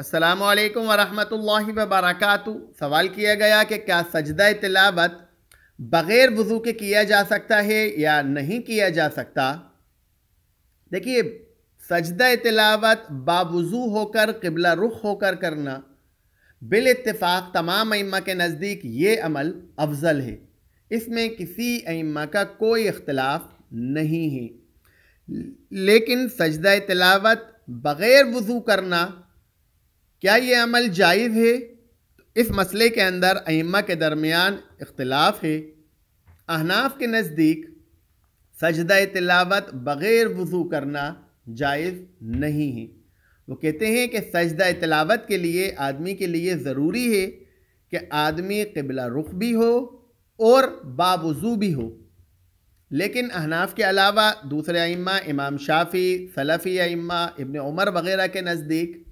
السلام علیکم ورحمۃ اللہ وبرکاتہ۔ سوال کیا گیا کہ کیا سجدہ تلاوت بغیر وضو کے کیا جا سکتا ہے یا نہیں کیا جا سکتا؟ دیکھیے، سجدہ تلاوت باوضو ہو کر قبلہ رخ ہو کر کرنا بالاتفاق تمام ائمہ کے نزدیک یہ عمل افضل ہے۔ اس میں کسی ائمہ کا کوئی اختلاف نہیں ہے، لیکن سجدہ تلاوت بغیر وضو کرنا کیا یہ عمل جائز ہے؟ اس مسئلے کے اندر ائمہ کے درمیان اختلاف ہے۔ احناف کے نزدیک سجدہ تلاوت بغیر وضو کرنا جائز نہیں ہے۔ وہ کہتے ہیں کہ سجدہ تلاوت کے لیے آدمی کے لیے ضروری ہے کہ آدمی قبلہ رخ بھی ہو اور باوضو بھی ہو، لیکن احناف کے علاوہ دوسرے ائمہ، امام شافعی، سلفی ائمہ، ابن عمر وغیرہ کے نزدیک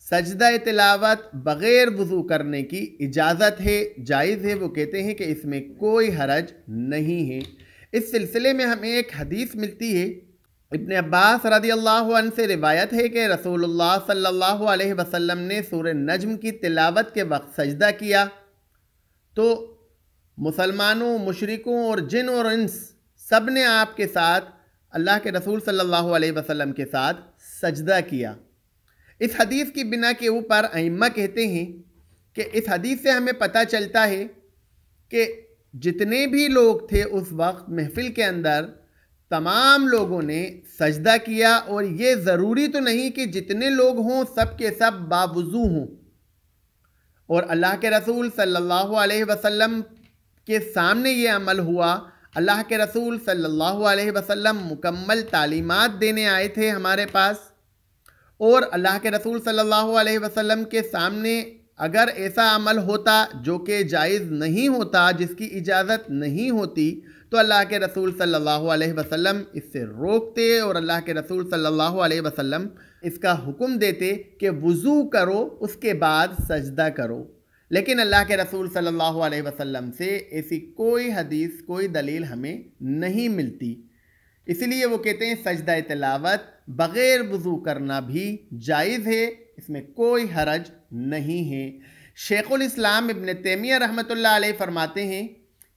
سجدہ تلاوت بغیر وضو کرنے کی اجازت ہے، جائز ہے۔ وہ کہتے ہیں کہ اس میں کوئی حرج نہیں ہے۔ اس سلسلے میں ہمیں ایک حدیث ملتی ہے، ابن عباس رضی اللہ عنہ سے روایت ہے کہ رسول اللہ صلی اللہ علیہ وسلم نے سورہ نجم کی تلاوت کے وقت سجدہ کیا تو مسلمانوں، مشرکوں اور جن اور انس سب نے آپ کے ساتھ، اللہ کے رسول صلی اللہ علیہ وسلم کے ساتھ سجدہ کیا۔ اس حدیث کی بنا کے اوپر ائمہ کہتے ہیں کہ اس حدیث سے ہمیں پتہ چلتا ہے کہ جتنے بھی لوگ تھے اس وقت محفل کے اندر، تمام لوگوں نے سجدہ کیا، اور یہ ضروری تو نہیں کہ جتنے لوگ ہوں سب کے سب باوضو ہوں۔ اور اللہ کے رسول صلی اللہ علیہ وسلم کے سامنے یہ عمل ہوا۔ اللہ کے رسول صلی اللہ علیہ وسلم مکمل تعلیمات دینے آئے تھے ہمارے پاس، اور اللہ کے رسول صلی اللہ علیہ وسلم کے سامنے اگر ایسا عمل ہوتا جو کہ جائز نہیں ہوتا، جس کی اجازت نہیں ہوتی، تو اللہ کے رسول صلی اللہ علیہ وسلم اس سے روکتے، اور اللہ کے رسول صلی اللہ علیہ وسلم اس کا حکم دیتے کہ وضو کرو، اس کے بعد سجدہ کرو۔ لیکن اللہ کے رسول صلی اللہ علیہ وسلم سے ایسی کوئی حدیث، کوئی دلیل ہمیں نہیں ملتی۔ اس لیے وہ کہتے ہیں سجدہ تلاوت بغیر وضو کرنا بھی جائز ہے، اس میں کوئی حرج نہیں ہے۔ شیخ الاسلام ابن تیمیہ رحمۃ اللہ علیہ فرماتے ہیں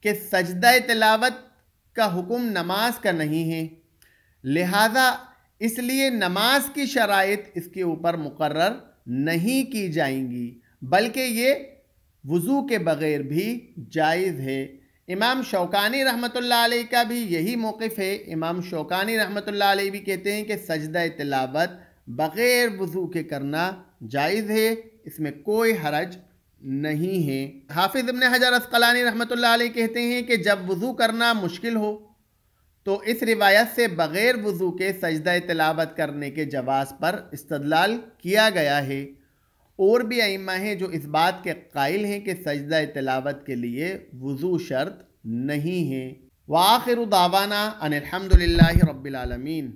کہ سجدہ تلاوت کا حکم نماز کا نہیں ہے، لہذا اس لیے نماز کی شرائط اس کے اوپر مقرر نہیں کی جائیں گی، بلکہ یہ وضو کے بغیر بھی جائز ہے۔ امام شوکانی رحمۃ اللہ علیہ کا بھی یہی موقف ہے۔ امام شوکانی رحمۃ اللہ علیہ بھی کہتے ہیں کہ سجدہ تلاوت بغیر وضو کے کرنا جائز ہے، اس میں کوئی حرج نہیں ہے۔ حافظ ابن حجر عسقلانی رحمۃ اللہ علیہ کہتے ہیں کہ جب وضو کرنا مشکل ہو تو اس روایت سے بغیر وضو کے سجدہ تلاوت کرنے کے جواز پر استدلال کیا گیا ہے۔ اور بھی ائمہ ہیں جو اس بات کے قائل ہیں کہ سجدہ تلاوت کے لیے وضو شرط نہیں ہے۔ وآخر دعوانا ان الحمد للہ رب العالمین۔